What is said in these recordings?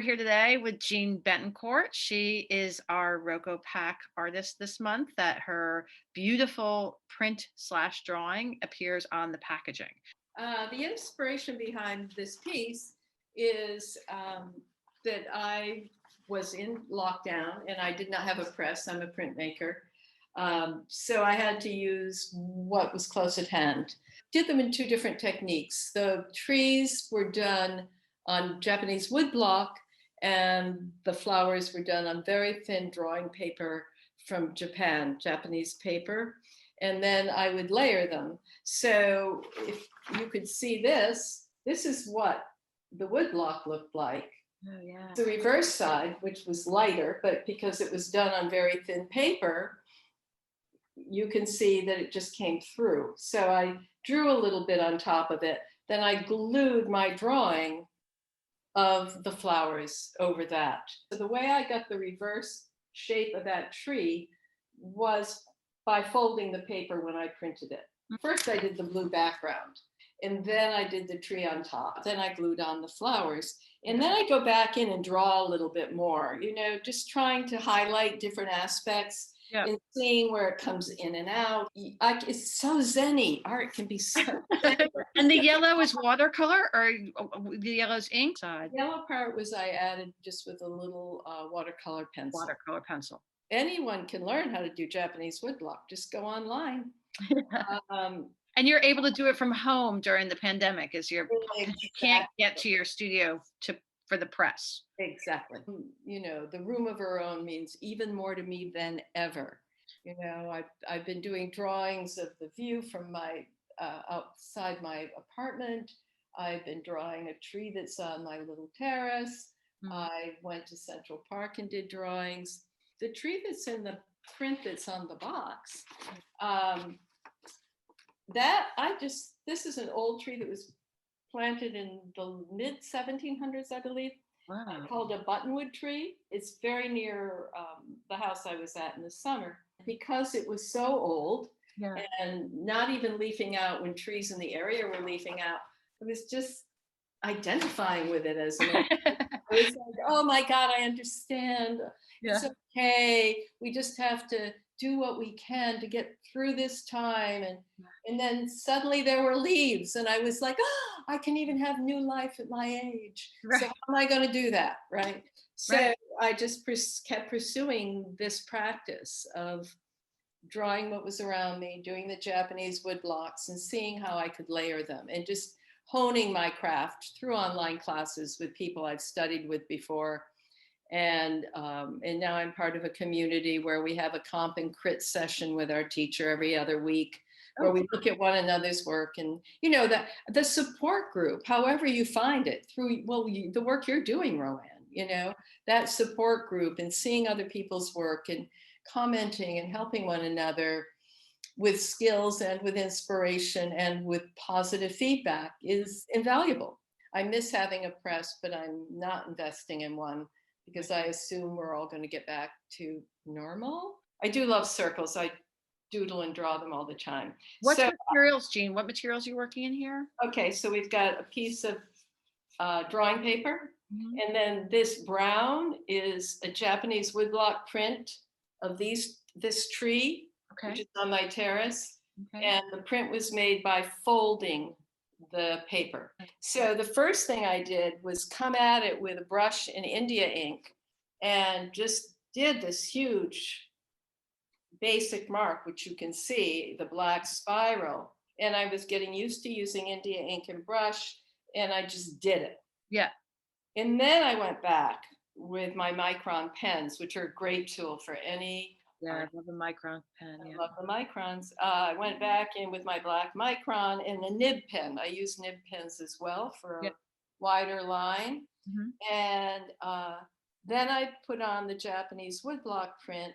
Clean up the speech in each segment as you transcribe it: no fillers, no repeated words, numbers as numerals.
here today with Jeanne Betancourt. She is our Roco Pack artist this month that her beautiful print slash drawing appears on the packaging. The inspiration behind this piece is that I was in lockdown and I did not have a press. I'm a printmaker. So I had to use what was close at hand. Did them in two different techniques. The trees were done on Japanese woodblock and the flowers were done on very thin drawing paper from Japan, Japanese paper. And then I would layer them. So if you could see this is what the woodblock looked like. Oh, yeah. The reverse side, which was lighter, but because it was done on very thin paper, you can see that it just came through. So I drew a little bit on top of it. Then I glued my drawing of the flowers over that. So the way I got the reverse shape of that tree was by folding the paper when I printed it. First I did the blue background and then I did the tree on top. Then I glued on the flowers. And then I go back in and draw a little bit more, just trying to highlight different aspects. Yeah. And seeing where it comes in and out. It's so zen-y. Art can be so zen-y. And the yellow is watercolor or the yellow is ink side? The yellow part was I added just with a little watercolor pencil. Watercolor pencil. Anyone can learn how to do Japanese woodblock. Just go online. And you're able to do it from home during the pandemic as you can't get to your studio for the press. Exactly. The room of her own means even more to me than ever. I've been doing drawings of the view from my outside my apartment. I've been drawing a tree that's on my little terrace. I went to Central Park and did drawings. The tree that's in the print that's on the box, this is an old tree that was planted in the mid 1700s, I believe. Wow. Called a buttonwood tree. It's very near the house I was at in the summer. Because it was so old and not even leafing out when trees in the area were leafing out, I was just identifying with it as I was like, oh my God, I understand. Yeah. It's okay. We just have to do what we can to get through this time. And then suddenly there were leaves and I was like, oh, I can even have new life at my age. Right. So how am I going to do that? Right. So I just kept pursuing this practice of drawing what was around me, doing the Japanese wood blocks and seeing how I could layer them and just honing my craft through online classes with people I've studied with before. And now I'm part of a community where we have a comp and crit session with our teacher every other week, where we look at one another's work and, the support group, however you find it through, the work you're doing, Roanne, that support group and seeing other people's work and commenting and helping one another with skills and with inspiration and with positive feedback is invaluable. I miss having a press, but I'm not investing in one because I assume we're all going to get back to normal. I do love circles. I doodle and draw them all the time. What materials, Jeanne? What materials are you working in here? Okay, so we've got a piece of drawing paper. And then this brown is a Japanese woodblock print of this tree, which is on my terrace. And the print was made by folding the paper. So the first thing I did was come at it with a brush and India ink and just did this huge basic mark, which you can see, the black spiral. And I was getting used to using India ink and brush, and I just did it. Yeah. And then I went back with my micron pens, which are a great tool for any. Yeah, I love the micron pen. I love the microns. I went back in with my black micron and the nib pen. I use nib pens as well for a wider line. And then I put on the Japanese woodblock print.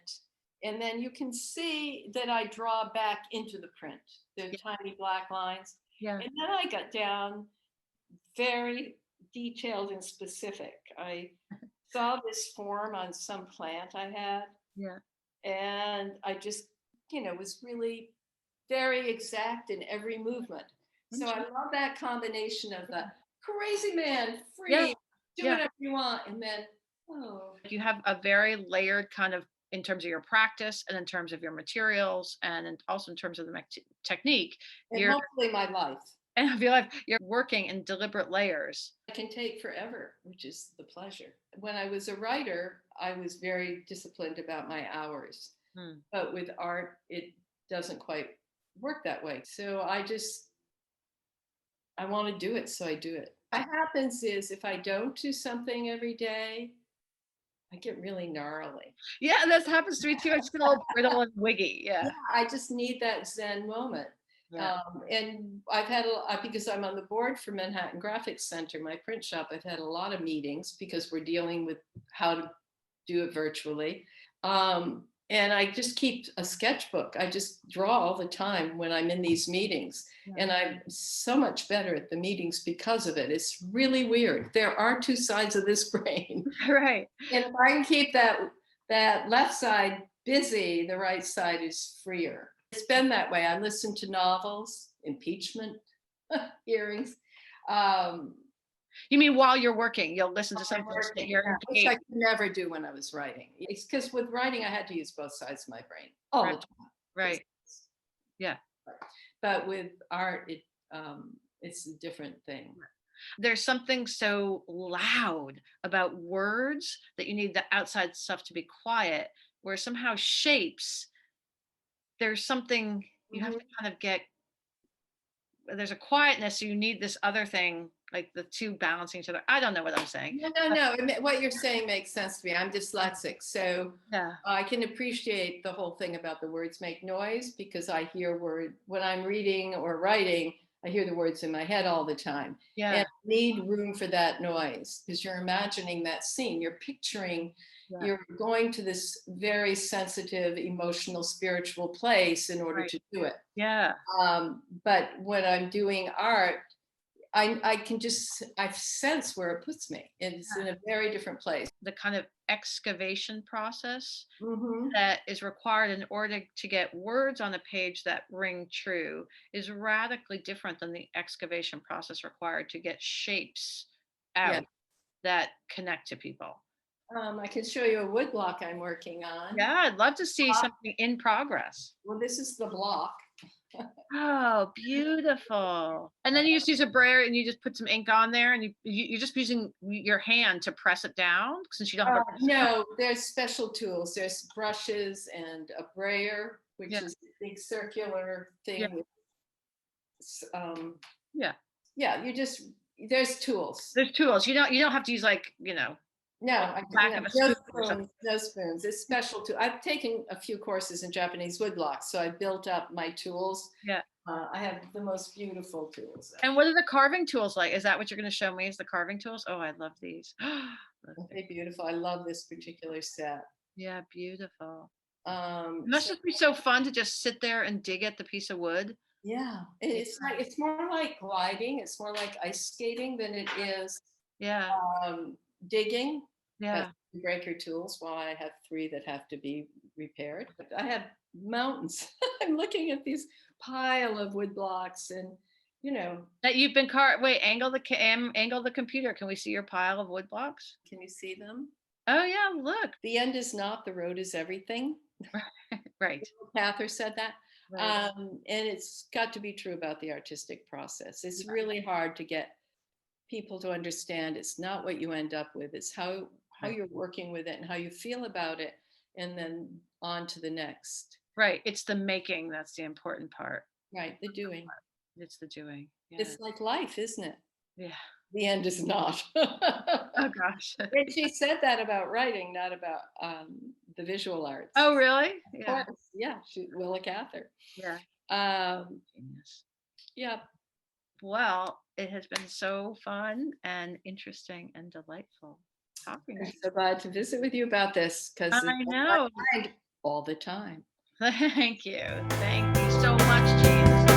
And then you can see that I draw back into the print, the tiny black lines. Yeah. And then I got down very detailed and specific. I saw this form on some plant I had. Yeah. And I just, was really very exact in every movement. So I love that combination of the crazy man, free, do Yeah. whatever you want. And then, oh, You have a very layered kind of in terms of your practice and in terms of your materials and also in terms of the technique. and You're hopefully my life. and I feel like you're working in deliberate layers. It can take forever, which is the pleasure. When I was a writer, I was very disciplined about my hours. Hmm. But with art, it doesn't quite work that way. So I want to do it, so I do it. What happens is if I don't do something every day, I get really gnarly. Yeah, this happens to me too. I just get a little brittle and wiggy. Yeah, Yeah. I just need that Zen moment. Yeah. And I've had because I'm on the board for Manhattan Graphics Center, my print shop. I've had a lot of meetings because we're dealing with how to do it virtually. And I just keep a sketchbook. I just draw all the time when I'm in these meetings. Yeah. And I'm so much better at the meetings because of it. It's really weird. There are two sides of this brain. Right. And if I can keep that left side busy, the right side is freer. It's been that way. I listen to novels, impeachment hearings. You mean while you're working, you'll listen to I'm something so that working, you're yeah, which I engaged. could never do when I was writing. It's because with writing, I had to use both sides of my brain all Right. the time. Right. Yeah. But with art, it's a different thing. There's something so loud about words that you need the outside stuff to be quiet, where somehow shapes, there's something you have Mhm. to kind of get, there's a quietness, so you need this other thing, like the two balancing each other. I don't know what I'm saying. No. What you're saying makes sense to me. I'm dyslexic, so Yeah. I can appreciate the whole thing about the words make noise because I hear when I'm reading or writing. I hear the words in my head all the time, Yeah. and I need room for that noise because you're imagining that scene. You're picturing. Yeah. You're going to this very sensitive, emotional, spiritual place in order Right. to do it. Yeah. But when I'm doing art, I sense where it puts me. It's in a very different place. The kind of excavation process Mm-hmm. that is required in order to get words on a page that ring true is radically different than the excavation process required to get shapes Yeah. out that connect to people. I can show you a woodblock I'm working on. Yeah, I'd love to see something in progress. Well, this is the block. Oh, beautiful. And then you just use a brayer and you just put some ink on there and you're just using your hand to press it down since you don't have a No, there's special tools. There's brushes and a brayer, which Yeah. is a big circular thing. Yeah. With, Yeah. yeah, there's tools. There's tools. You don't have to use No, I back no, of a no spoon or something. spoons, no spoons. It's special too. I've taken a few courses in Japanese woodblock, so I built up my tools. Yeah. I have the most beautiful tools. And what are the carving tools like? Is that what you're going to show me? Is the carving tools? Oh, I love these. Okay, beautiful. I love this particular set. Yeah, beautiful. Um, It must so, just be so fun to just sit there and dig at the piece of wood. yeah, it's more like gliding. It's more like ice skating than it is Yeah. digging. Yeah. You break your tools. Well, I have 3 that have to be repaired. I have mountains. I'm looking at these pile of wood blocks, and That you've been wait, angle the computer. Can we see your pile of wood blocks? can you see them? Oh yeah, look. The end is not, the road is everything. Right. Cather said that. Right. And it's got to be true about the artistic process. It's really hard to get people to understand it's not what you end up with, it's how Right. you're working with it and how you feel about it, and then on to the next. Right. It's the making that's the important part. Right, the doing. It's the doing. Yeah. It's like life, isn't it? Yeah. The end is not. Oh gosh. And she said that about writing, not about the visual arts. Oh really? Of Yeah. course. Yeah, Willa Cather. Yeah. Genius. Yeah. Well, it has been so fun and interesting and delightful talking to I'm you. so glad to visit with you about this because it's I on know. my mind all the time. Thank you. Thank you so much, Jeanne.